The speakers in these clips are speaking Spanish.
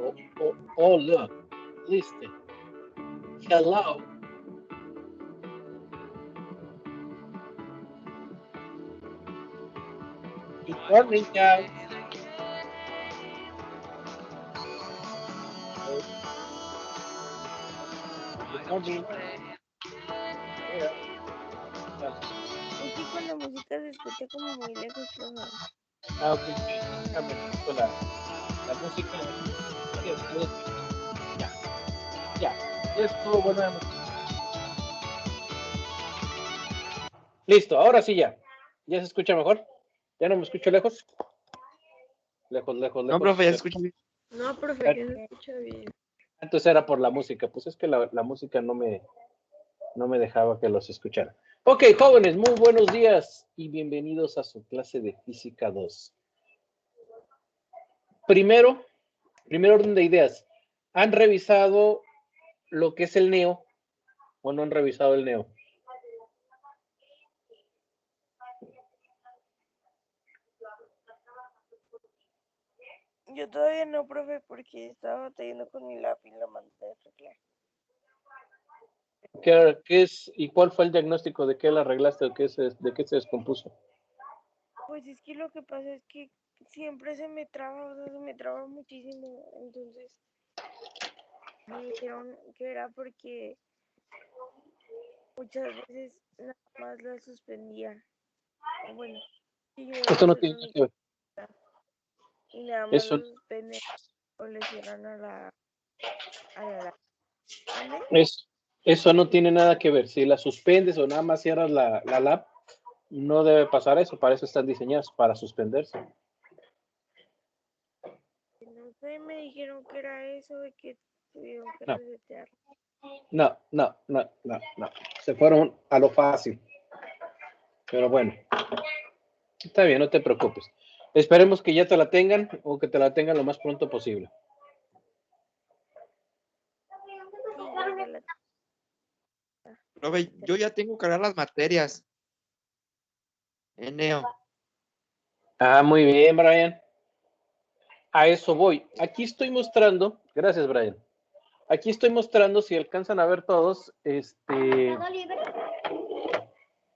Oh, look, listen. Hello. Good morning, guys. Good morning. Yeah. Es que con la música se escucha como muy lejos, profe. Ok, déjame quito la música. Ya, ya. Esto, bueno, listo, ahora sí ya. ¿Ya se escucha mejor? ¿Ya no me escucho lejos? Lejos, lejos, No, lejos. profe, ya se escucha bien. No, profe, ya se escucha bien. Entonces era por la música. Pues es que la música no me dejaba que los escuchara. Ok, jóvenes, muy buenos días y bienvenidos a su clase de Física 2. Primero orden de ideas. ¿Han revisado lo que es el NEO o no han revisado el NEO? Yo todavía no, profe, porque estaba batallando con mi lápiz, la mandé a arreglar. ¿Qué es y cuál fue el diagnóstico de qué la arreglaste o de qué se descompuso? Pues es que lo que pasa es que siempre se me traba, o sea, se me traba muchísimo. Entonces me dijeron que era porque muchas veces nada más la suspendía. O bueno, que yo iba a Esto no hacer tiene mi que ver. y nada más Eso, lo suspenden o le cierran a la ¿Mande? eso no tiene nada que ver. Si la suspendes o nada más cierras la lab, no debe pasar eso. Para eso están diseñadas, para suspenderse. No sé, me dijeron que era eso de que tuvieron que No, resetear. no. Se fueron a lo fácil. Pero bueno, está bien, no te preocupes. Esperemos que ya te la tengan o que te la tengan lo más pronto posible. Sí, ya la. Profe, yo ya tengo que cargar las materias. Neo. Ah, muy bien, Brian. A eso voy. Aquí estoy mostrando, gracias, Brian. Aquí estoy mostrando, si alcanzan a ver todos,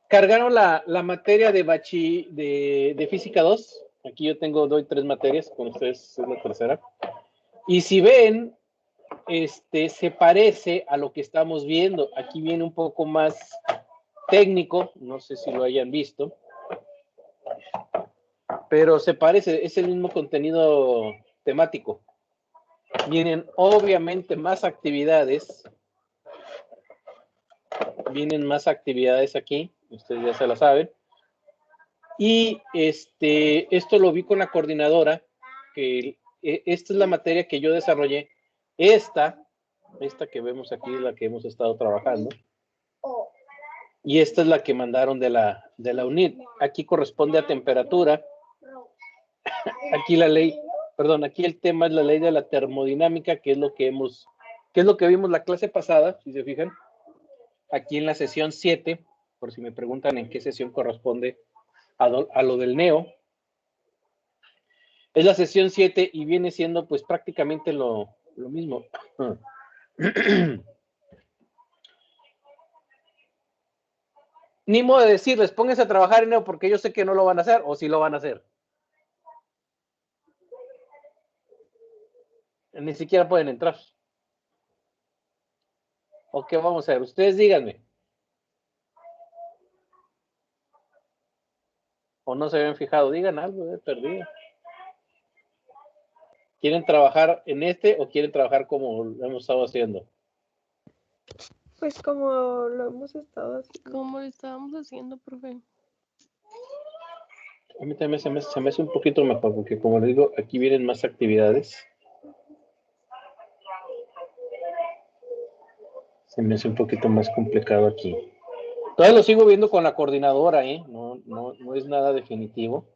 cargaron la materia de Física 2. Aquí yo doy 3 materias, con ustedes es la tercera. Y si ven, se parece a lo que estamos viendo. Aquí viene un poco más técnico, no sé si lo hayan visto, pero se parece, es el mismo contenido temático. Vienen obviamente más actividades. Vienen más actividades aquí, ustedes ya se la saben. Y esto lo vi con la coordinadora, que esta es la materia que yo desarrollé. Esta que vemos aquí es la que hemos estado trabajando. Y esta es la que mandaron de la UNIT. Aquí corresponde a temperatura. Aquí aquí el tema es la ley de la termodinámica, que es lo que vimos la clase pasada, si se fijan. Aquí en la sesión 7, por si me preguntan en qué sesión corresponde a lo del NEO. Es la sesión 7 y viene siendo pues prácticamente lo mismo. Ni modo de decirles, pónganse a trabajar en NEO porque yo sé que no lo van a hacer o sí lo van a hacer. Ni siquiera pueden entrar. ¿O qué vamos a hacer? Ustedes díganme. O no se habían fijado, digan algo de perdido. ¿Quieren trabajar en o quieren trabajar como lo hemos estado haciendo? Pues como lo hemos estado haciendo. Como lo estábamos haciendo, profe. A mí también se me hace un poquito mejor, porque como les digo, aquí vienen más actividades. Se me hace un poquito más complicado aquí. Todavía lo sigo viendo con la coordinadora, ¿eh? No es nada definitivo.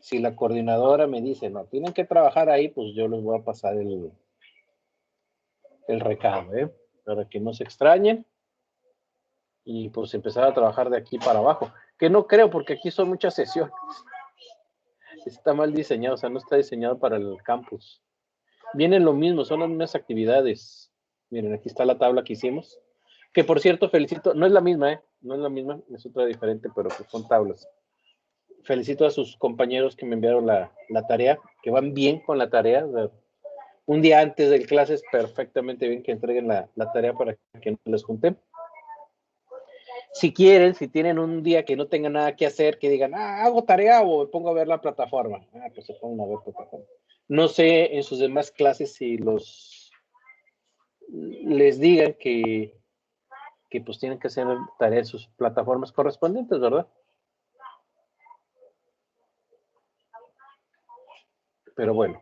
Si la coordinadora me dice, no, tienen que trabajar ahí, pues yo les voy a pasar el recado, ¿eh? Para que no se extrañen y pues empezar a trabajar de aquí para abajo. Que no creo, porque aquí son muchas sesiones. Está mal diseñado, o sea, no está diseñado para el campus. Vienen lo mismo, son las mismas actividades. Miren, aquí está la tabla que hicimos. Que por cierto, felicito, no es la misma, ¿eh? No es la misma, es otra diferente, pero pues son tablas. Felicito a sus compañeros que me enviaron la tarea, que van bien con la tarea. O sea, un día antes del clase es perfectamente bien que entreguen la tarea para que no les junten. Si quieren, si tienen un día que no tengan nada que hacer, que digan, hago tarea o me pongo a ver la plataforma. Pues se pongan a ver plataforma. No sé en sus demás clases si les digan que pues tienen que hacer tarea en sus plataformas correspondientes, ¿verdad? Pero bueno.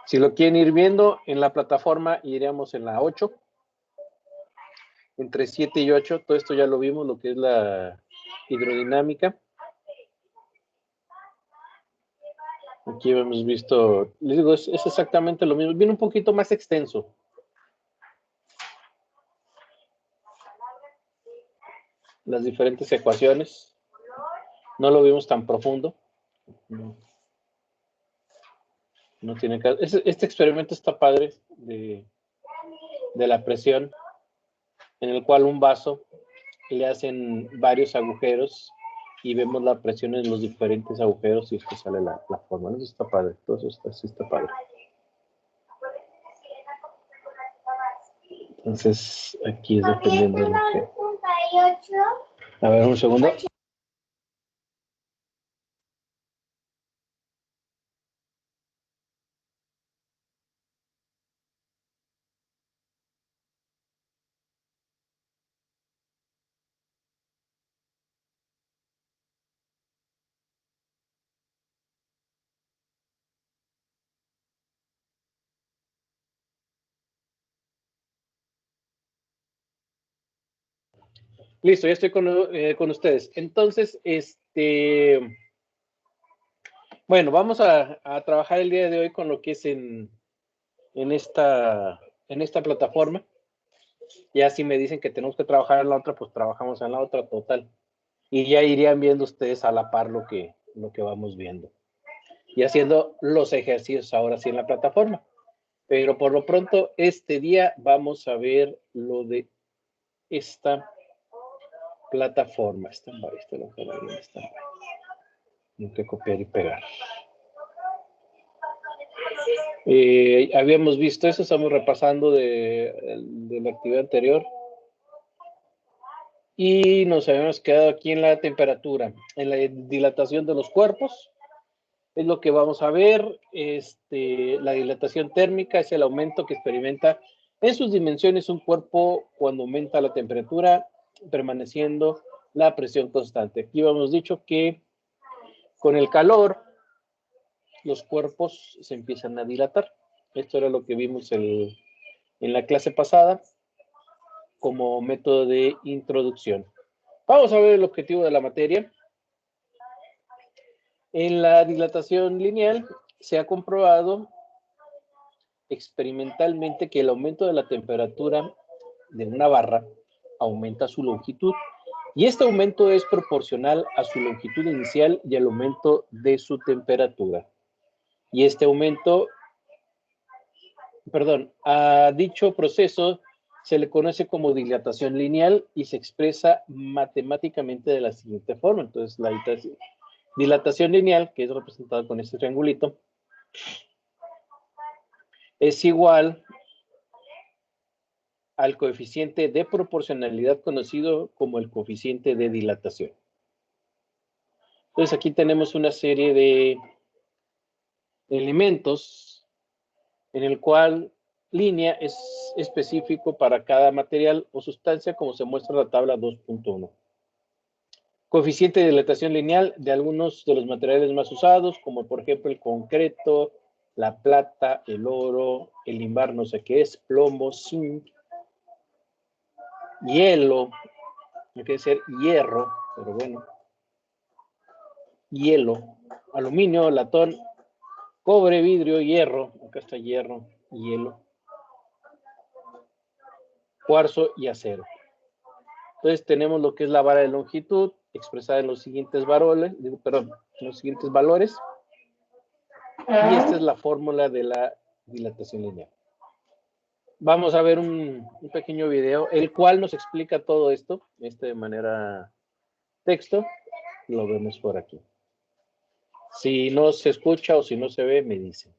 Si lo quieren ir viendo en la plataforma, iríamos en la 8. Entre 7 y 8, todo esto ya lo vimos, lo que es la hidrodinámica. Aquí hemos visto, les digo, es exactamente lo mismo. Viene un poquito más extenso. Las diferentes ecuaciones. No lo vimos tan profundo. No tiene caso. Este experimento está padre de la presión, en el cual un vaso le hacen varios agujeros y vemos la presión en los diferentes agujeros y esto sale la forma. Eso está padre. Todo eso está padre. Entonces, aquí es dependiendo de lo que... A ver, un segundo. Listo, ya estoy con ustedes. Entonces, bueno, vamos a trabajar el día de hoy con lo que es en esta plataforma. Ya si me dicen que tenemos que trabajar en la otra, pues trabajamos en la otra, total. Y ya irían viendo ustedes a la par lo que vamos viendo. Y haciendo los ejercicios ahora sí en la plataforma. Pero por lo pronto, este día vamos a ver lo de esta plataforma. Tengo que copiar y pegar. Habíamos visto eso, estamos repasando de la actividad anterior. Y nos habíamos quedado aquí en la temperatura, en la dilatación de los cuerpos. Es lo que vamos a ver. La dilatación térmica es el aumento que experimenta en sus dimensiones un cuerpo cuando aumenta la temperatura, permaneciendo la presión constante. Aquí habíamos dicho que con el calor los cuerpos se empiezan a dilatar. Esto era lo que vimos en la clase pasada como método de introducción. Vamos a ver el objetivo de la materia. En la dilatación lineal se ha comprobado experimentalmente que el aumento de la temperatura de una barra aumenta su longitud y este aumento es proporcional a su longitud inicial y al aumento de su temperatura. Y este aumento, a dicho proceso se le conoce como dilatación lineal y se expresa matemáticamente de la siguiente forma. Entonces, la dilatación lineal, que es representada con este triangulito, es igual al coeficiente de proporcionalidad conocido como el coeficiente de dilatación. Entonces, aquí tenemos una serie de elementos en el cual línea es específico para cada material o sustancia, como se muestra en la tabla 2.1. Coeficiente de dilatación lineal de algunos de los materiales más usados, como por ejemplo el concreto, la plata, el oro, el imbar, no sé qué es, plomo, zinc, hielo, no quiere ser hierro, pero bueno, hielo, aluminio, latón, cobre, vidrio, hierro, acá está hierro, hielo, cuarzo y acero. Entonces tenemos lo que es la vara de longitud expresada en los siguientes valores, Y esta es la fórmula de la dilatación lineal. Vamos a ver un pequeño video, el cual nos explica todo esto, de manera texto. Lo vemos por aquí. Si no se escucha o si no se ve, me dicen.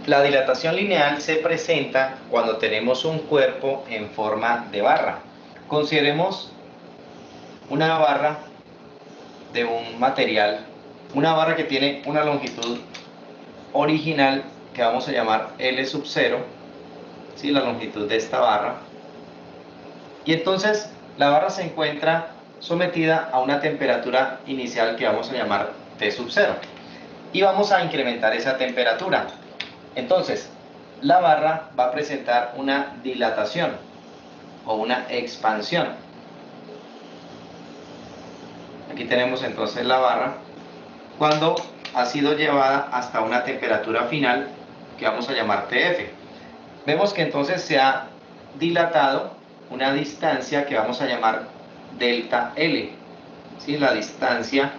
La dilatación lineal se presenta cuando tenemos un cuerpo en forma de barra. Consideremos una barra de un material, una barra que tiene una longitud original que vamos a llamar L sub 0, ¿sí? La longitud de esta barra. Y entonces la barra se encuentra sometida a una temperatura inicial que vamos a llamar T sub 0. Y vamos a incrementar esa temperatura. Entonces, la barra va a presentar una dilatación o una expansión. Aquí tenemos entonces la barra cuando ha sido llevada hasta una temperatura final que vamos a llamar TF. Vemos que entonces se ha dilatado una distancia que vamos a llamar delta L, ¿sí? La distancia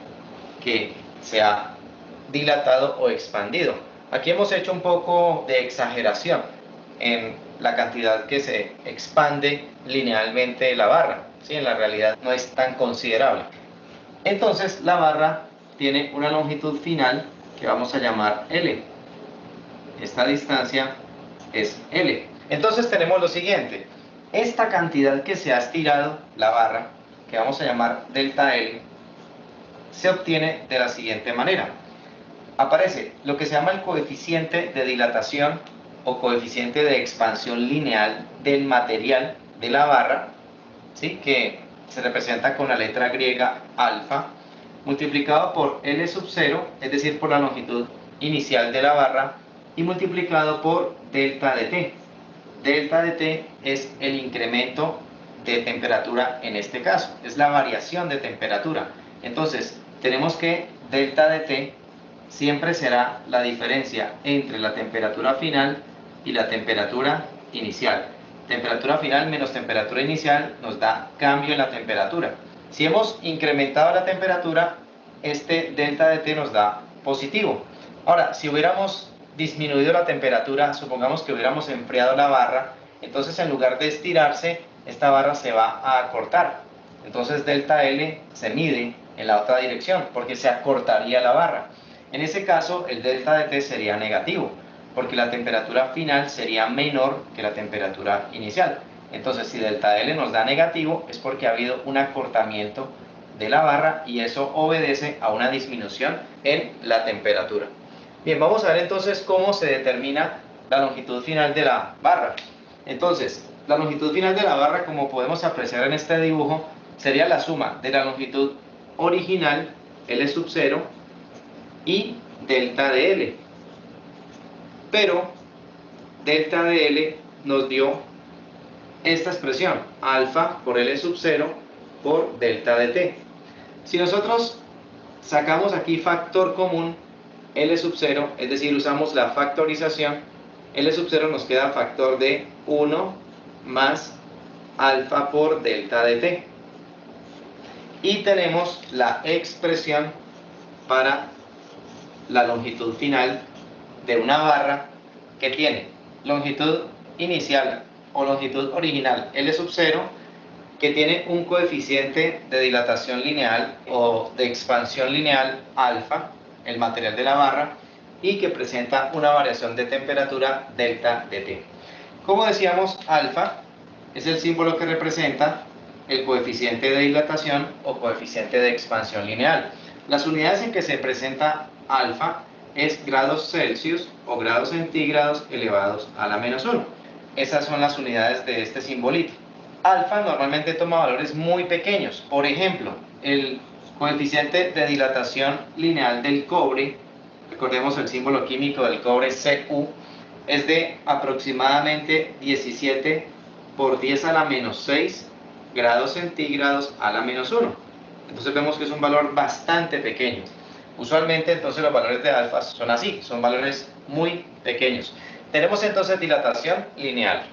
que se ha dilatado o expandido. Aquí hemos hecho un poco de exageración en la cantidad que se expande linealmente la barra, ¿sí? En la realidad no es tan considerable. Entonces la barra tiene una longitud final que vamos a llamar L. Esta distancia es L. Entonces tenemos lo siguiente. Esta cantidad que se ha estirado la barra, que vamos a llamar delta L, se obtiene de la siguiente manera. Aparece lo que se llama el coeficiente de dilatación o coeficiente de expansión lineal del material de la barra, ¿sí? Que se representa con la letra griega alfa, multiplicado por L sub 0, es decir, por la longitud inicial de la barra, y multiplicado por delta de T. Delta de T es el incremento de temperatura en este caso, es la variación de temperatura. Entonces, tenemos que delta de T siempre será la diferencia entre la temperatura final y la temperatura inicial. Temperatura final menos temperatura inicial nos da cambio en la temperatura. Si hemos incrementado la temperatura, este delta de T nos da positivo. Ahora, si hubiéramos disminuido la temperatura, supongamos que hubiéramos enfriado la barra, entonces en lugar de estirarse, esta barra se va a acortar. Entonces delta L se mide en la otra dirección porque se acortaría la barra. En ese caso, el delta de T sería negativo, porque la temperatura final sería menor que la temperatura inicial. Entonces, si delta L nos da negativo, es porque ha habido un acortamiento de la barra y eso obedece a una disminución en la temperatura. Bien, vamos a ver entonces cómo se determina la longitud final de la barra. Entonces, la longitud final de la barra, como podemos apreciar en este dibujo, sería la suma de la longitud original, L sub 0, y delta de L. Pero delta de L nos dio esta expresión, alfa por L sub 0 por delta de T. Si nosotros sacamos aquí factor común, L sub 0, es decir, usamos la factorización, L sub 0 nos queda factor de 1 más alfa por delta de T. Y tenemos la expresión para la longitud final de una barra que tiene longitud inicial o longitud original L sub 0, que tiene un coeficiente de dilatación lineal o de expansión lineal alfa, el material de la barra, y que presenta una variación de temperatura delta de T. Como decíamos, alfa es el símbolo que representa el coeficiente de dilatación o coeficiente de expansión lineal. Las unidades en que se presenta alfa es grados Celsius o grados centígrados elevados a la menos 1. Esas son las unidades de este simbolito. Alfa normalmente toma valores muy pequeños. Por ejemplo, el coeficiente de dilatación lineal del cobre, recordemos el símbolo químico del cobre Cu, es de aproximadamente 17 por 10 a la menos 6 grados centígrados a la menos 1. Entonces vemos que es un valor bastante pequeño. Usualmente entonces los valores de alfa son así, son valores muy pequeños. Tenemos entonces dilatación lineal.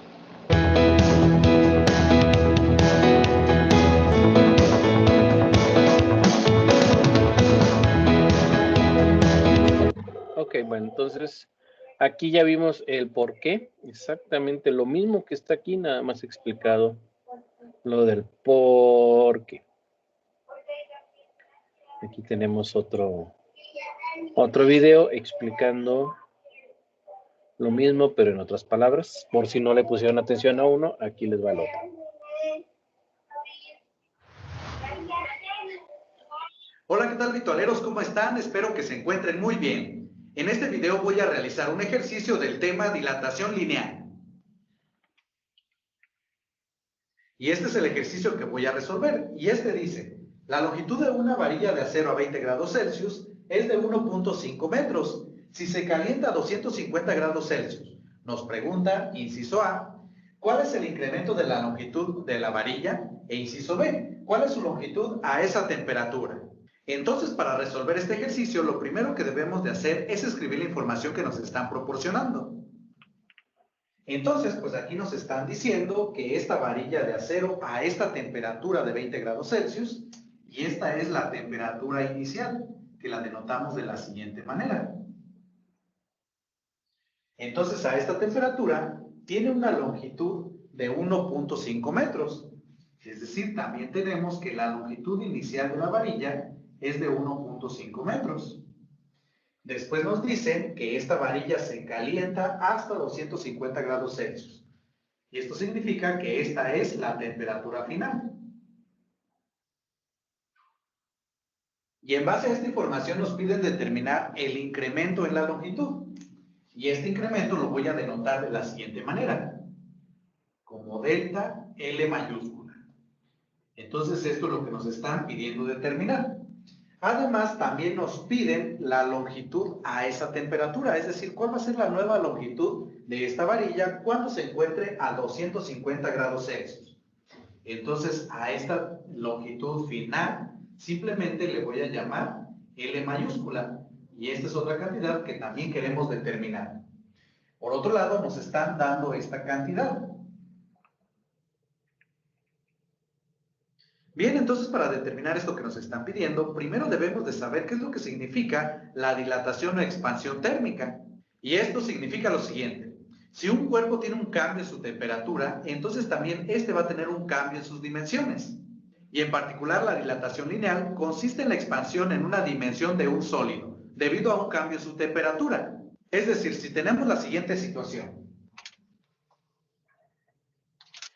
Ok, bueno, entonces aquí ya vimos el por qué, exactamente lo mismo que está aquí, nada más explicado lo del por qué. Aquí tenemos otro video explicando lo mismo, pero en otras palabras. Por si no le pusieron atención a uno, aquí les va el otro. Hola, ¿qué tal, ritualeros? ¿Cómo están? Espero que se encuentren muy bien. En este video voy a realizar un ejercicio del tema dilatación lineal. Y este es el ejercicio que voy a resolver. Y este dice, la longitud de una varilla de acero a 20 grados Celsius es de 1.5 metros. Si se calienta a 250 grados Celsius, nos pregunta, inciso A, ¿cuál es el incremento de la longitud de la varilla? E inciso B, ¿cuál es su longitud a esa temperatura? Entonces, para resolver este ejercicio, lo primero que debemos de hacer es escribir la información que nos están proporcionando. Entonces, pues aquí nos están diciendo que esta varilla de acero a esta temperatura de 20 grados Celsius, y esta es la temperatura inicial, que la denotamos de la siguiente manera. Entonces, a esta temperatura tiene una longitud de 1.5 metros. Es decir, también tenemos que la longitud inicial de la varilla es de 1.5 metros. Después nos dicen que esta varilla se calienta hasta 250 grados Celsius. Y esto significa que esta es la temperatura final. Y en base a esta información nos piden determinar el incremento en la longitud. Y este incremento lo voy a denotar de la siguiente manera, como delta L mayúscula. Entonces esto es lo que nos están pidiendo determinar. Además, también nos piden la longitud a esa temperatura, es decir, cuál va a ser la nueva longitud de esta varilla cuando se encuentre a 250 grados Celsius. Entonces, a esta longitud final, simplemente le voy a llamar L mayúscula. Y esta es otra cantidad que también queremos determinar. Por otro lado, nos están dando esta cantidad. Bien, entonces para determinar esto que nos están pidiendo, primero debemos de saber qué es lo que significa la dilatación o expansión térmica. Y esto significa lo siguiente. Si un cuerpo tiene un cambio en su temperatura, entonces también este va a tener un cambio en sus dimensiones. Y en particular la dilatación lineal consiste en la expansión en una dimensión de un sólido, debido a un cambio en su temperatura. Es decir, si tenemos la siguiente situación.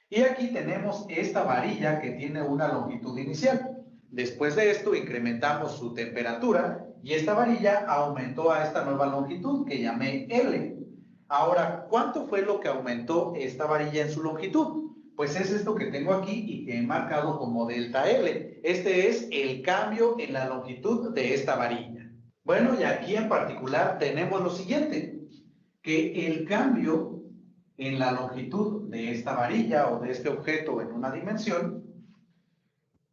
Y aquí tenemos esta varilla que tiene una longitud inicial. Después de esto incrementamos su temperatura y esta varilla aumentó a esta nueva longitud que llamé L. Ahora, ¿cuánto fue lo que aumentó esta varilla en su longitud? Pues es esto que tengo aquí y que he marcado como delta L. Este es el cambio en la longitud de esta varilla. Bueno, y aquí en particular tenemos lo siguiente, que el cambio en la longitud de esta varilla o de este objeto en una dimensión,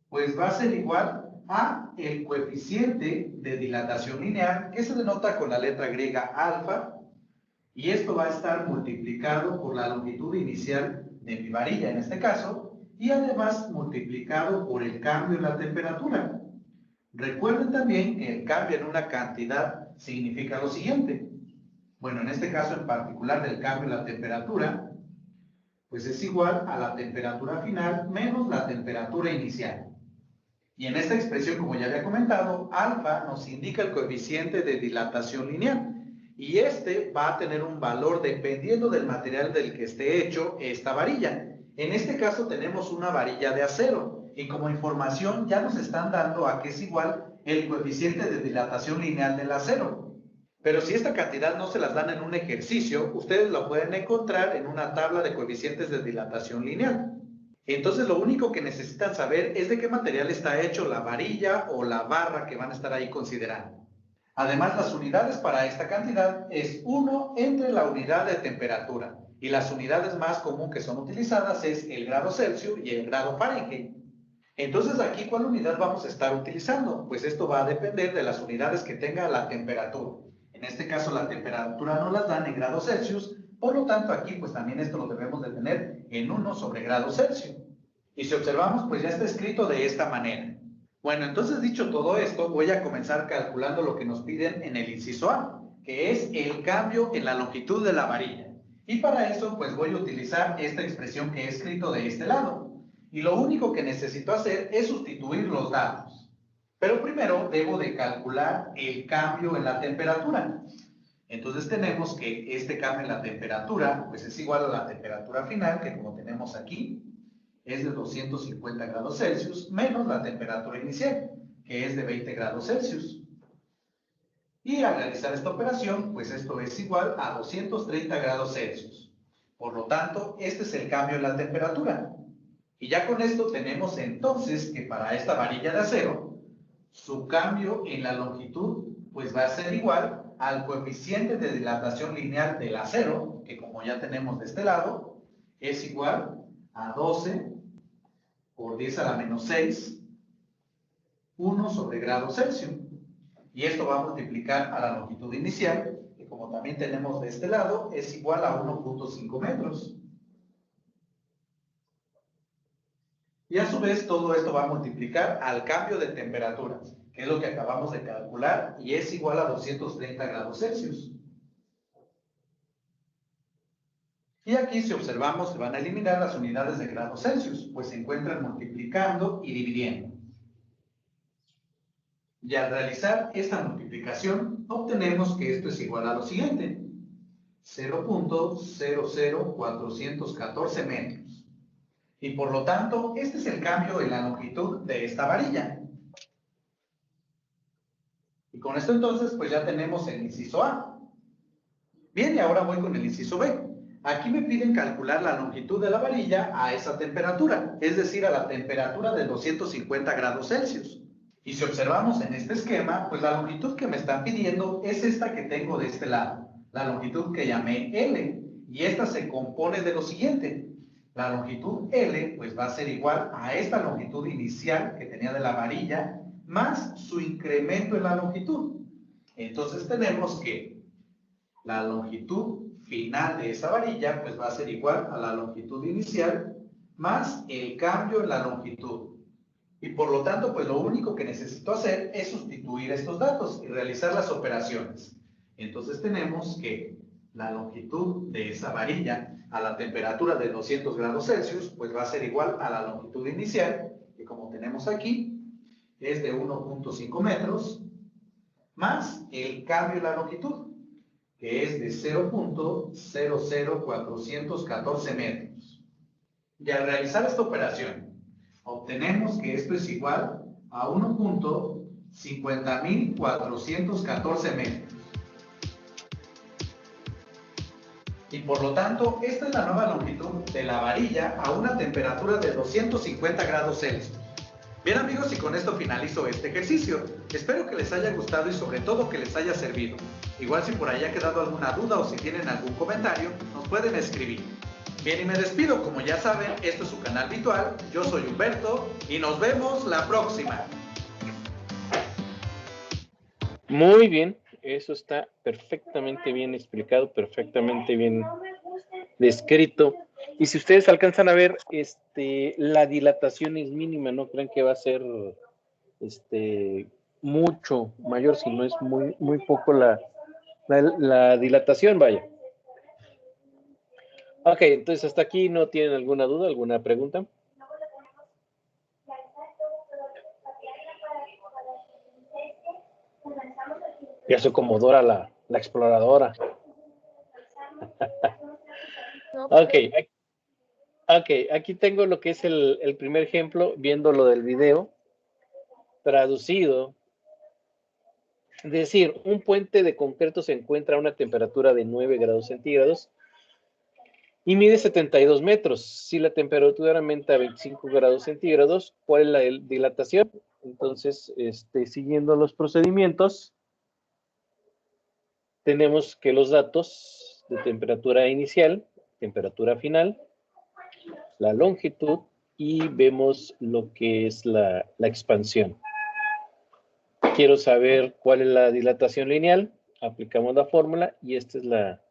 pues va a ser igual a el coeficiente de dilatación lineal, que se denota con la letra griega alfa, y esto va a estar multiplicado por la longitud inicial de mi varilla en este caso, y además multiplicado por el cambio en la temperatura. Recuerden también que el cambio en una cantidad significa lo siguiente. Bueno, en este caso en particular del cambio en la temperatura, pues es igual a la temperatura final menos la temperatura inicial. Y en esta expresión, como ya había comentado, alfa nos indica el coeficiente de dilatación lineal. Y este va a tener un valor dependiendo del material del que esté hecho esta varilla. En este caso tenemos una varilla de acero. Y como información ya nos están dando a que es igual el coeficiente de dilatación lineal del acero. Pero si esta cantidad no se las dan en un ejercicio, ustedes lo pueden encontrar en una tabla de coeficientes de dilatación lineal. Entonces lo único que necesitan saber es de qué material está hecho la varilla o la barra que van a estar ahí considerando. Además, las unidades para esta cantidad es 1 entre la unidad de temperatura. Y las unidades más comunes que son utilizadas es el grado Celsius y el grado Fahrenheit. Entonces aquí, ¿cuál unidad vamos a estar utilizando? Pues esto va a depender de las unidades que tenga la temperatura. En En este caso la temperatura nos las dan en grados Celsius, por lo tanto aquí pues también esto lo debemos de tener en 1 sobre grados Celsius. Y si observamos pues ya está escrito de esta manera. Bueno, entonces dicho todo esto, voy a comenzar calculando lo que nos piden en el inciso A, que es el cambio en la longitud de la varilla. Y para eso pues voy a utilizar esta expresión que he escrito de este lado. Y lo único que necesito hacer es sustituir los datos. Pero primero debo de calcular el cambio en la temperatura. Entonces tenemos que este cambio en la temperatura pues es igual a la temperatura final, que como tenemos aquí, es de 250 grados Celsius, menos la temperatura inicial, que es de 20 grados Celsius. Y al realizar esta operación, pues esto es igual a 230 grados Celsius. Por lo tanto, este es el cambio en la temperatura. Y ya con esto tenemos entonces que para esta varilla de acero, su cambio en la longitud pues va a ser igual al coeficiente de dilatación lineal del acero, que como ya tenemos de este lado, es igual a 12 por 10 a la menos 6, 1 sobre grado Celsius. Y esto va a multiplicar a la longitud inicial, que como también tenemos de este lado, es igual a 1.5 metros. Y a su vez todo esto va a multiplicar al cambio de temperatura, que es lo que acabamos de calcular, y es igual a 230 grados Celsius. Y aquí si observamos se van a eliminar las unidades de grados Celsius, pues se encuentran multiplicando y dividiendo. Y al realizar esta multiplicación, obtenemos que esto es igual a lo siguiente: 0.00414 metros. Y por lo tanto, este es el cambio en la longitud de esta varilla. Y con esto entonces, pues ya tenemos el inciso A. Bien, y ahora voy con el inciso B. Aquí me piden calcular la longitud de la varilla a esa temperatura, es decir, a la temperatura de 250 grados Celsius. Y si observamos en este esquema, pues la longitud que me están pidiendo es esta que tengo de este lado, la longitud que llamé L, y esta se compone de lo siguiente: la longitud L pues va a ser igual a esta longitud inicial que tenía de la varilla, más su incremento en la longitud. Entonces tenemos que la longitud final de esa varilla pues va a ser igual a la longitud inicial más el cambio en la longitud. Y por lo tanto, pues lo único que necesito hacer es sustituir estos datos y realizar las operaciones. Entonces tenemos que la longitud de esa varilla a la temperatura de 200 grados Celsius, pues va a ser igual a la longitud inicial, que como tenemos aquí, es de 1.5 metros, más el cambio en la longitud, que es de 0.00414 metros. Y al realizar esta operación, obtenemos que esto es igual a 1.50.414 metros. Y por lo tanto, esta es la nueva longitud de la varilla a una temperatura de 250 grados Celsius. Bien amigos, y con esto finalizo este ejercicio. Espero que les haya gustado y sobre todo que les haya servido. Igual si por ahí ha quedado alguna duda o si tienen algún comentario, nos pueden escribir. Bien, y me despido. Como ya saben, esto es su canal virtual. Yo soy Humberto y nos vemos la próxima. Muy bien, eso está perfectamente bien explicado, perfectamente bien descrito. Y si ustedes alcanzan a ver, la dilatación es mínima, no crean que va a ser mucho mayor, sino es muy poco la dilatación, vaya. Ok, entonces hasta aquí no tienen alguna duda, alguna pregunta. Ya soy como Dora la exploradora. No, Ok, aquí tengo lo que es el primer ejemplo, viendo lo del video, traducido. Es decir, un puente de concreto se encuentra a una temperatura de 9 grados centígrados y mide 72 metros. Si la temperatura aumenta a 25 grados centígrados, ¿cuál es la dilatación? Entonces, siguiendo los procedimientos, tenemos que los datos de temperatura inicial, temperatura final, la longitud y vemos lo que es la expansión. Quiero saber cuál es la dilatación lineal. Aplicamos la fórmula y esta es la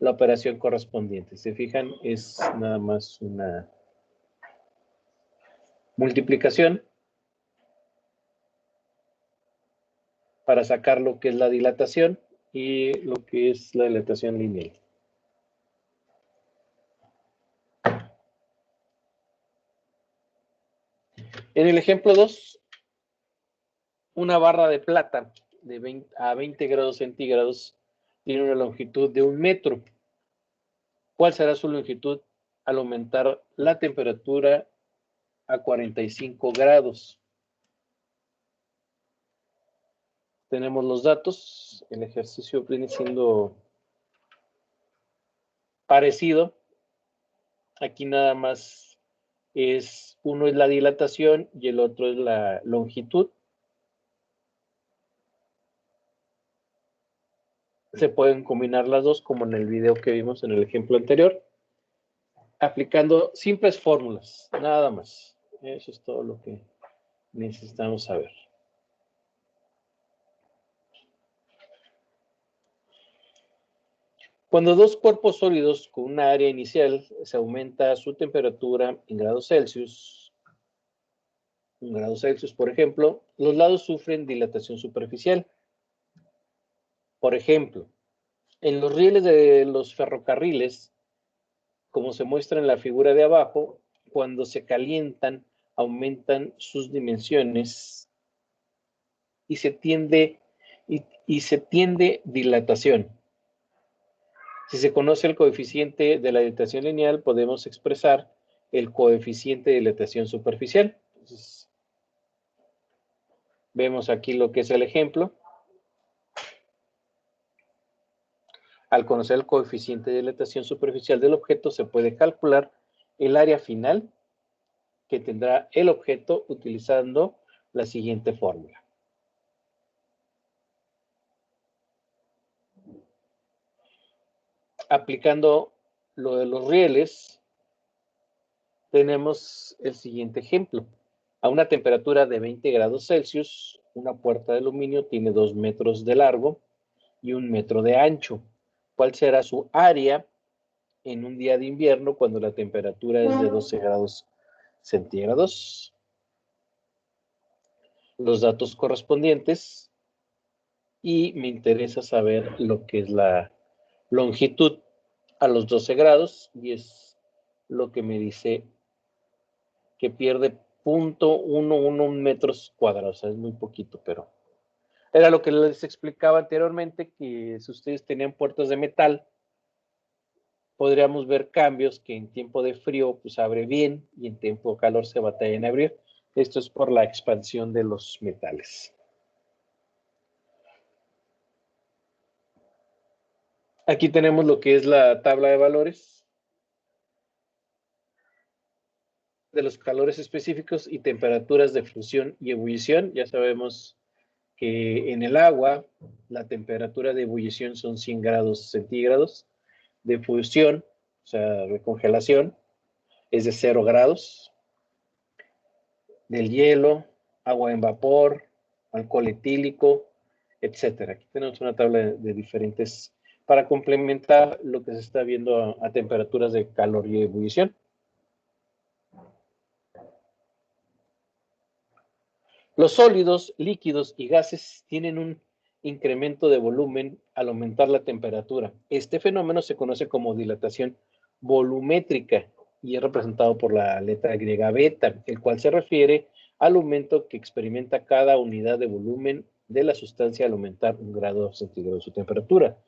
operación correspondiente. Se fijan, es nada más una multiplicación para sacar lo que es la dilatación y lo que es la dilatación lineal. En el ejemplo 2, una barra de plata a 20 grados centígrados tiene una longitud de 1 metro. ¿Cuál será su longitud al aumentar la temperatura a 45 grados? Tenemos los datos. El ejercicio viene siendo parecido. Aquí nada más uno es la dilatación y el otro es la longitud. Se pueden combinar las dos como en el video que vimos en el ejemplo anterior, aplicando simples fórmulas, nada más. Eso es todo lo que necesitamos saber. Cuando dos cuerpos sólidos con una área inicial se aumenta su temperatura en grados Celsius, 1 grado Celsius, por ejemplo, los lados sufren dilatación superficial. Por ejemplo, en los rieles de los ferrocarriles, como se muestra en la figura de abajo, cuando se calientan, aumentan sus dimensiones y se tiende dilatación. Si se conoce el coeficiente de la dilatación lineal, podemos expresar el coeficiente de dilatación superficial. Entonces, vemos aquí lo que es el ejemplo. Al conocer el coeficiente de dilatación superficial del objeto, se puede calcular el área final que tendrá el objeto utilizando la siguiente fórmula. Aplicando lo de los rieles, tenemos el siguiente ejemplo. A una temperatura de 20 grados Celsius, una puerta de aluminio tiene 2 metros de largo y 1 metro de ancho. ¿Cuál será su área en un día de invierno cuando la temperatura es de 12 grados centígrados? Los datos correspondientes y me interesa saber lo que es la longitud a los 12 grados y es lo que me dice que pierde 0.11 metros cuadrados, o sea, es muy poquito, pero era lo que les explicaba anteriormente, que si ustedes tenían puertas de metal, podríamos ver cambios que en tiempo de frío pues abre bien y en tiempo de calor se batalla en abrir. Esto es por la expansión de los metales. Aquí tenemos lo que es la tabla de valores de los calores específicos y temperaturas de fusión y ebullición. Ya sabemos que en el agua la temperatura de ebullición son 100 grados centígrados, de fusión, o sea, de congelación, es de 0 grados, del hielo, agua en vapor, alcohol etílico, etcétera. Aquí tenemos una tabla de diferentes para complementar lo que se está viendo a temperaturas de calor y ebullición. Los sólidos, líquidos y gases tienen un incremento de volumen al aumentar la temperatura. Este fenómeno se conoce como dilatación volumétrica y es representado por la letra griega beta, el cual se refiere al aumento que experimenta cada unidad de volumen de la sustancia al aumentar 1 grado centígrado su temperatura.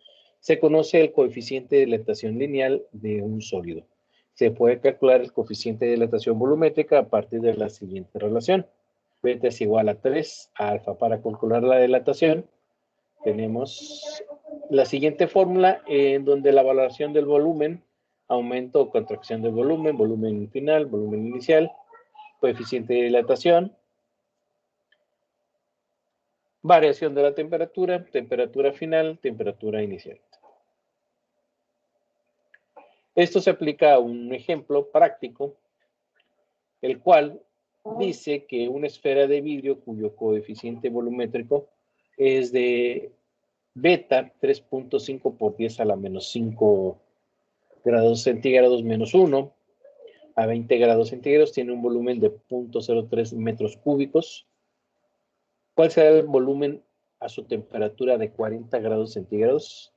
Se conoce el coeficiente de dilatación lineal de un sólido. Se puede calcular el coeficiente de dilatación volumétrica a partir de la siguiente relación. Beta es igual a 3 a alfa. Para calcular la dilatación, tenemos la siguiente fórmula en donde la valoración del volumen, aumento o contracción del volumen, volumen final, volumen inicial, coeficiente de dilatación, variación de la temperatura, temperatura final, temperatura inicial. Esto se aplica a un ejemplo práctico, el cual dice que una esfera de vidrio cuyo coeficiente volumétrico es de Beta, 3.5 por 10 a la menos 5 grados centígrados menos 1 a 20 grados centígrados tiene un volumen de 0.03 metros cúbicos. ¿Cuál será el volumen a su temperatura de 40 grados centígrados?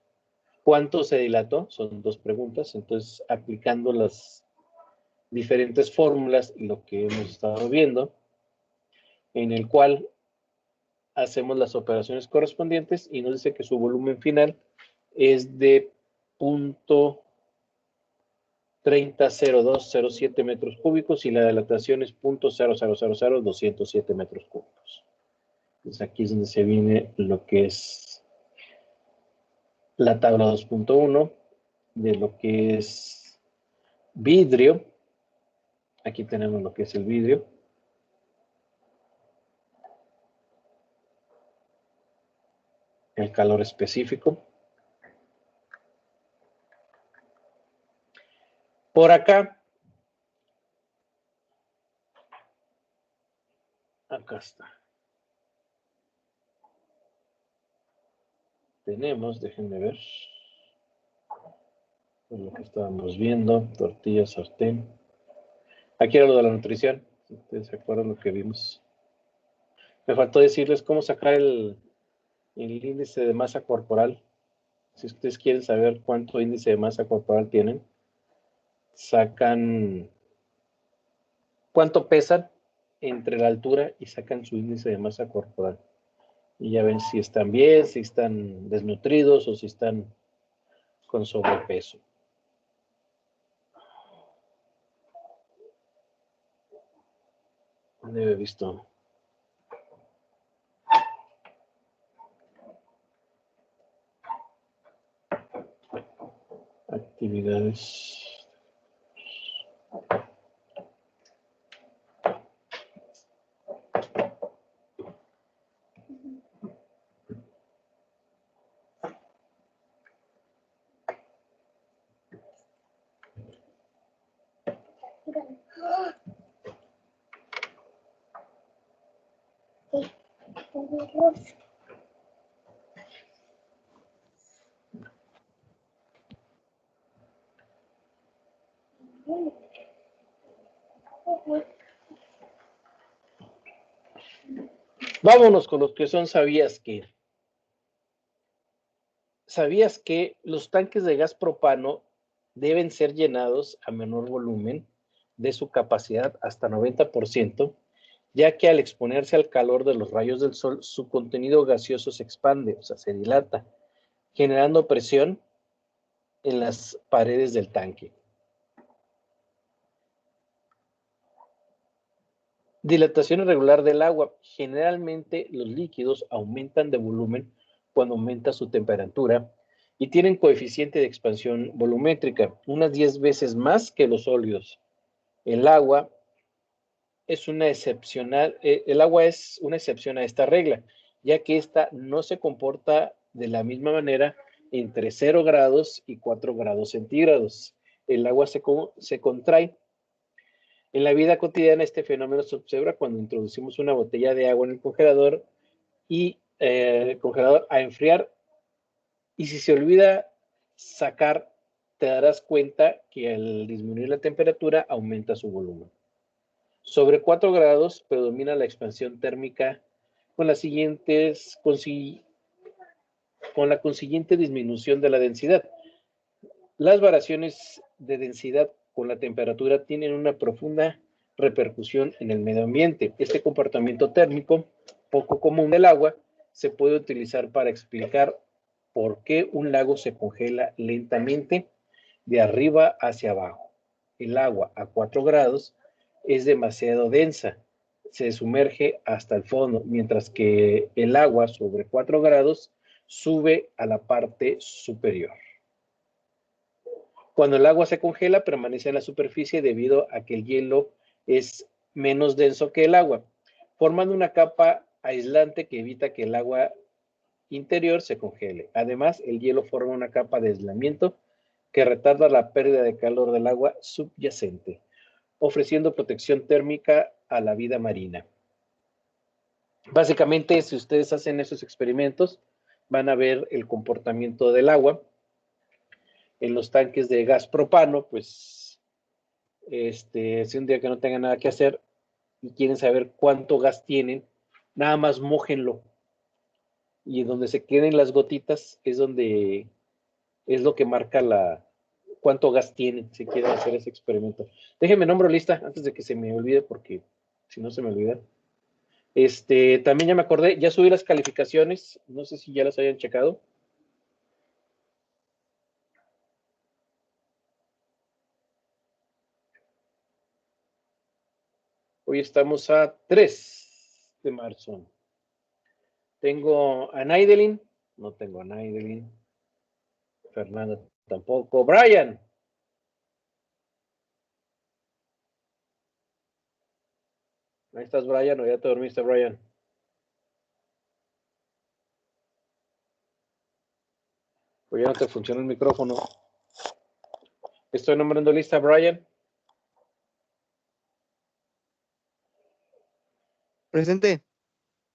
¿Cuánto se dilató? Son dos preguntas. Entonces, aplicando las diferentes fórmulas y lo que hemos estado viendo, en el cual hacemos las operaciones correspondientes y nos dice que su volumen final es de 0.300207 metros cúbicos y la dilatación es 0.0000207 metros cúbicos. Entonces aquí es donde se viene lo que es la tabla 2.1 de lo que es vidrio. Aquí tenemos lo que es el vidrio. El calor específico. Por acá está. Tenemos, déjenme ver, lo que estábamos viendo, tortilla, sartén. Aquí era lo de la nutrición, si ustedes se acuerdan lo que vimos. Me faltó decirles cómo sacar el índice de masa corporal. Si ustedes quieren saber cuánto índice de masa corporal tienen, sacan cuánto pesan entre la altura y sacan su índice de masa corporal. Y ya ven si están bien, si están desnutridos o si están con sobrepeso. ¿Dónde había visto? Actividades. Vámonos con los que son ¿sabías qué? ¿Sabías que los tanques de gas propano deben ser llenados a menor volumen de su capacidad hasta 90%, ya que al exponerse al calor de los rayos del sol, su contenido gaseoso se expande, o sea, se dilata, generando presión en las paredes del tanque. Dilatación irregular del agua. Generalmente los líquidos aumentan de volumen cuando aumenta su temperatura y tienen coeficiente de expansión volumétrica, unas 10 veces más que los sólidos. El agua es una excepción a esta regla, ya que esta no se comporta de la misma manera entre 0 grados y 4 grados centígrados. El agua se contrae. En la vida cotidiana este fenómeno se observa cuando introducimos una botella de agua en el congelador y el congelador a enfriar, y si se olvida sacar, te darás cuenta que al disminuir la temperatura aumenta su volumen. Sobre 4 grados predomina la expansión térmica con la consiguiente disminución de la densidad. Las variaciones de densidad con la temperatura tienen una profunda repercusión en el medio ambiente. Este comportamiento térmico, poco común del agua, se puede utilizar para explicar por qué un lago se congela lentamente de arriba hacia abajo. El agua a 4 grados es demasiado densa, se sumerge hasta el fondo, mientras que el agua sobre 4 grados sube a la parte superior. Cuando el agua se congela, permanece en la superficie debido a que el hielo es menos denso que el agua, formando una capa aislante que evita que el agua interior se congele. Además, el hielo forma una capa de aislamiento que retarda la pérdida de calor del agua subyacente, ofreciendo protección térmica a la vida marina. Básicamente, si ustedes hacen esos experimentos, van a ver el comportamiento del agua. En los tanques de gas propano, pues, si un día que no tengan nada que hacer y quieren saber cuánto gas tienen, nada más mójenlo. Y donde se queden las gotitas es donde es lo que marca cuánto gas tienen, si quieren hacer ese experimento. Déjenme nombro lista antes de que se me olvide, porque si no se me olvida. También ya me acordé, ya subí las calificaciones, no sé si ya las hayan checado. Hoy estamos a 3 de marzo. Tengo a Naidelin, no tengo a Naidelin. Fernanda tampoco. Brian. Ahí estás, Brian, o ya te dormiste, Brian. Pues ya no te funciona el micrófono. Estoy nombrando lista, Brian. Presente.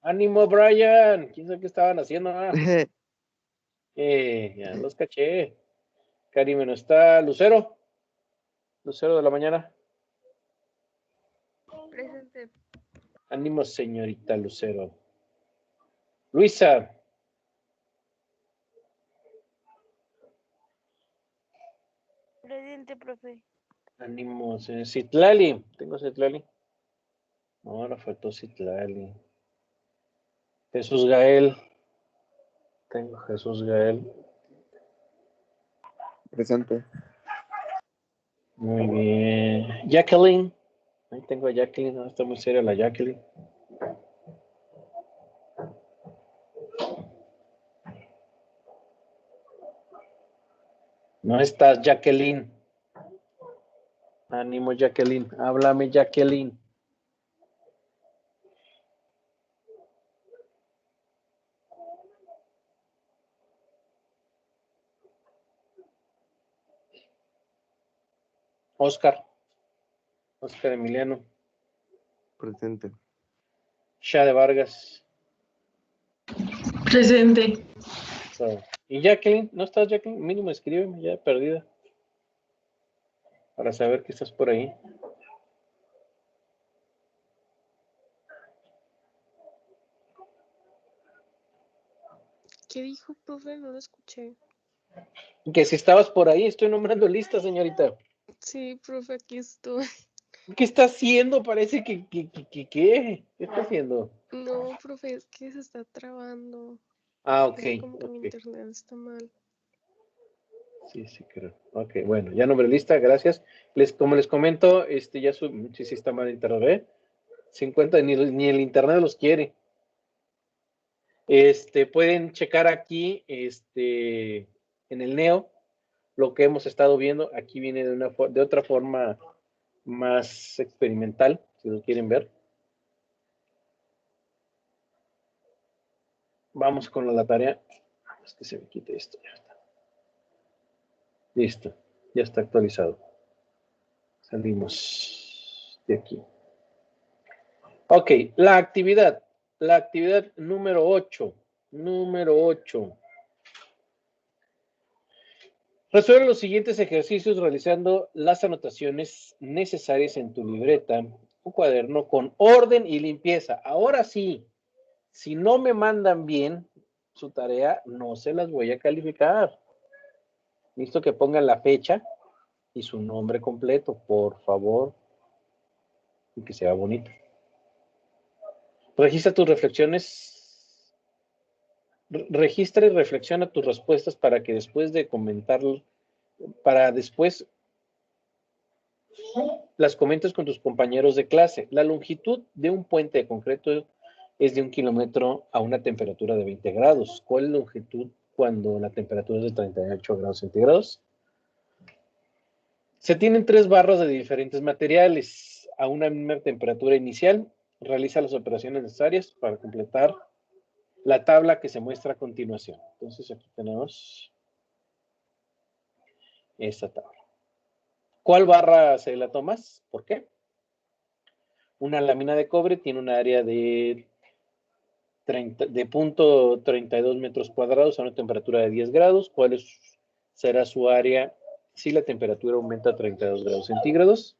Ánimo, Brian. ¿Quién sabe qué estaban haciendo? Ya los caché. Karime no está. Lucero. Lucero de la mañana. Presente. Ánimo, señorita Lucero. Luisa. Presente, profe. Ánimo, Citlali. ¿Tengo Citlali? No, ahora faltó Citlali. Jesús Gael. Tengo Jesús Gael. Presente. Muy bien. Jacqueline. Ahí tengo a Jacqueline. No, está muy seria la Jacqueline. No estás, Jacqueline. Ánimo, Jacqueline. Háblame, Jacqueline. Oscar. Oscar Emiliano. Presente. Shade Vargas. Presente. ¿Y Jacqueline? ¿No estás, Jacqueline? Mínimo escríbeme, ya perdida. Para saber que estás por ahí. ¿Qué dijo, profe? No lo escuché. Que si estabas por ahí, estoy nombrando lista, señorita. Sí, profe, aquí estoy. ¿Qué está haciendo? Parece ¿qué? ¿Qué está haciendo? No, profe, es que se está trabando. Ah, ok. Parece como que mi internet está mal. Sí, creo. Ok, bueno, ya nombré lista, gracias. Como les comento, ya sí está mal internet. 50, ni el internet los quiere. Pueden checar aquí, en el Neo, lo que hemos estado viendo. Aquí viene de otra forma más experimental, si lo quieren ver. Vamos con la tarea. Es que se me quite esto, ya está. Listo, ya está actualizado. Salimos de aquí. Ok, la actividad número 8. Resuelve los siguientes ejercicios realizando las anotaciones necesarias en tu libreta o cuaderno con orden y limpieza. Ahora sí, si no me mandan bien su tarea, no se las voy a calificar. Listo que pongan la fecha y su nombre completo, por favor, y que sea bonito. Registra tus reflexiones. Registra y reflexiona tus respuestas para que después de comentarlo, para después las comentes con tus compañeros de clase. La longitud de un puente de concreto es de 1 kilómetro a una temperatura de 20 grados. ¿Cuál es la longitud cuando la temperatura es de 38 grados centígrados? Se tienen 3 barras de diferentes materiales a una misma temperatura inicial. Realiza las operaciones necesarias para completar la tabla que se muestra a continuación. Entonces aquí tenemos esta tabla. ¿Cuál barra se la tomas? ¿Por qué? Una lámina de cobre tiene un área de de punto 32 metros cuadrados a una temperatura de 10 grados. ¿Cuál será su área si la temperatura aumenta a 32 grados centígrados?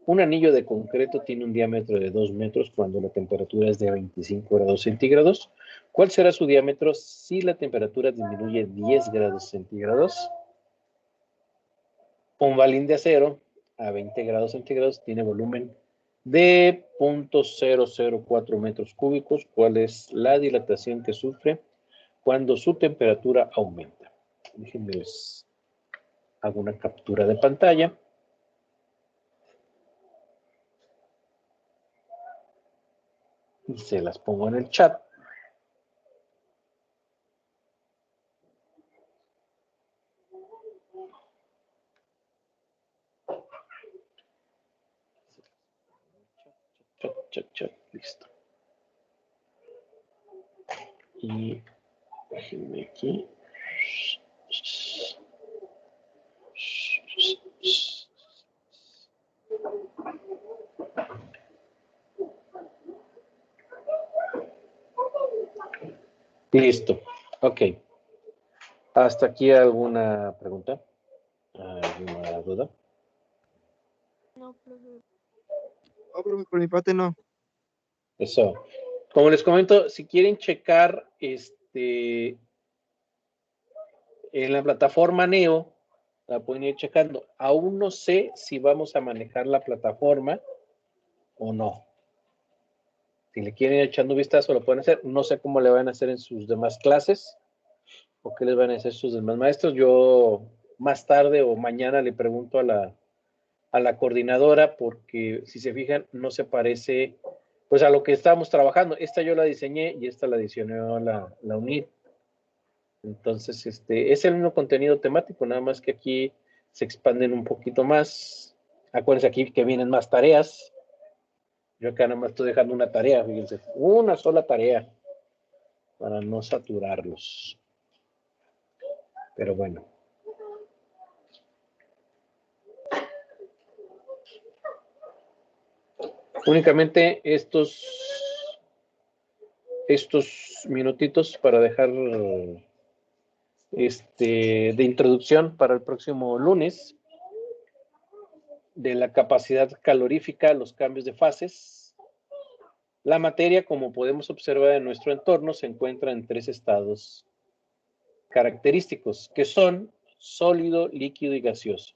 Un anillo de concreto tiene un diámetro de 2 metros cuando la temperatura es de 25 grados centígrados. ¿Cuál será su diámetro si la temperatura disminuye 10 grados centígrados? Un balín de acero a 20 grados centígrados tiene volumen de 0.004 metros cúbicos. ¿Cuál es la dilatación que sufre cuando su temperatura aumenta? Déjenme les hago una captura de pantalla. Y se las pongo en el chat. Chat, listo. Y déjenme aquí. Listo. Ok. ¿Hasta aquí alguna pregunta? ¿Alguna duda? No, profe. No, profe, por mi parte no. Eso. Como les comento, si quieren checar en la plataforma Neo, la pueden ir checando. Aún no sé si vamos a manejar la plataforma o no. Si le quieren ir echando un vistazo, lo pueden hacer. No sé cómo le van a hacer en sus demás clases o qué les van a hacer sus demás maestros. Yo más tarde o mañana le pregunto a la coordinadora, porque si se fijan, no se parece pues a lo que estábamos trabajando. Esta yo la diseñé y esta la diseñó la UNID. Entonces, es el mismo contenido temático, nada más que aquí se expanden un poquito más. Acuérdense aquí que vienen más tareas. Yo acá nada más estoy dejando una tarea, fíjense, una sola tarea para no saturarlos. Pero bueno. Únicamente estos minutitos para dejar de introducción para el próximo lunes de la capacidad calorífica, los cambios de fases. La materia, como podemos observar en nuestro entorno, se encuentra en 3 estados característicos, que son sólido, líquido y gaseoso.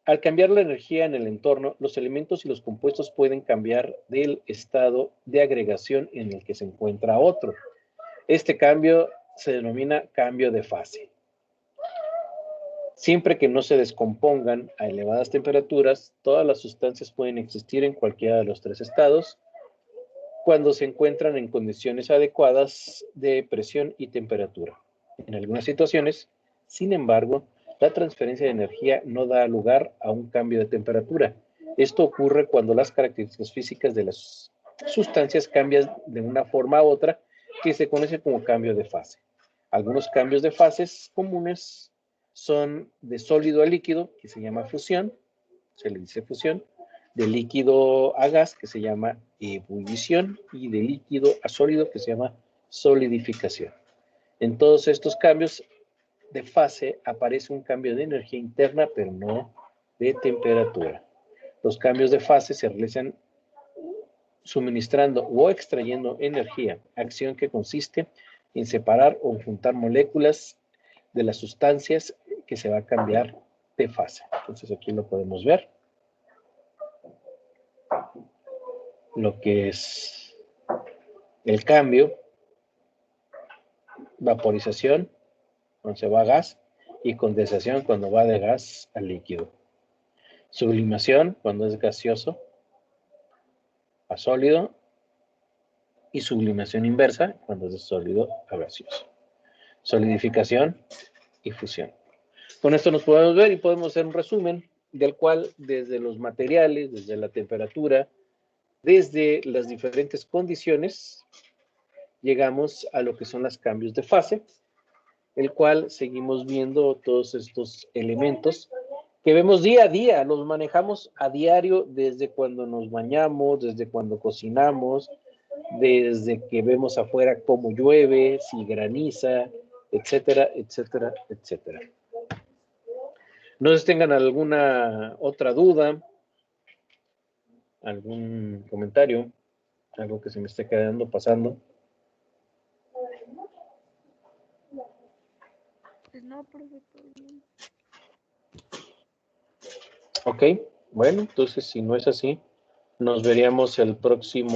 Al cambiar la energía en el entorno, los elementos y los compuestos pueden cambiar del estado de agregación en el que se encuentra otro. Este cambio se denomina cambio de fase. Siempre que no se descompongan a elevadas temperaturas, todas las sustancias pueden existir en cualquiera de los 3 estados cuando se encuentran en condiciones adecuadas de presión y temperatura. En algunas situaciones, sin embargo, la transferencia de energía no da lugar a un cambio de temperatura. Esto ocurre cuando las características físicas de las sustancias cambian de una forma a otra, que se conoce como cambio de fase. Algunos cambios de fases comunes son de sólido a líquido, que se llama fusión, se le dice fusión, de líquido a gas, que se llama ebullición, y de líquido a sólido, que se llama solidificación. En todos estos cambios de fase aparece un cambio de energía interna, pero no de temperatura. Los cambios de fase se realizan suministrando o extrayendo energía, acción que consiste en separar o juntar moléculas de las sustancias que se va a cambiar de fase. Entonces aquí lo podemos ver. Lo que es el cambio, vaporización, cuando se va a gas, y condensación, cuando va de gas a líquido. Sublimación, cuando es gaseoso a sólido, y sublimación inversa, cuando es de sólido a gaseoso. Solidificación y fusión. Con esto nos podemos ver y podemos hacer un resumen del cual desde los materiales, desde la temperatura, desde las diferentes condiciones, llegamos a lo que son los cambios de fase, el cual seguimos viendo todos estos elementos que vemos día a día, los manejamos a diario desde cuando nos bañamos, desde cuando cocinamos, desde que vemos afuera cómo llueve, si graniza, etcétera, etcétera, etcétera. No sé si tengan alguna otra duda, algún comentario, algo que se me esté quedando pasando. Pues no, profe, todo bien. Ok, bueno, entonces si no es así, nos veríamos el próximo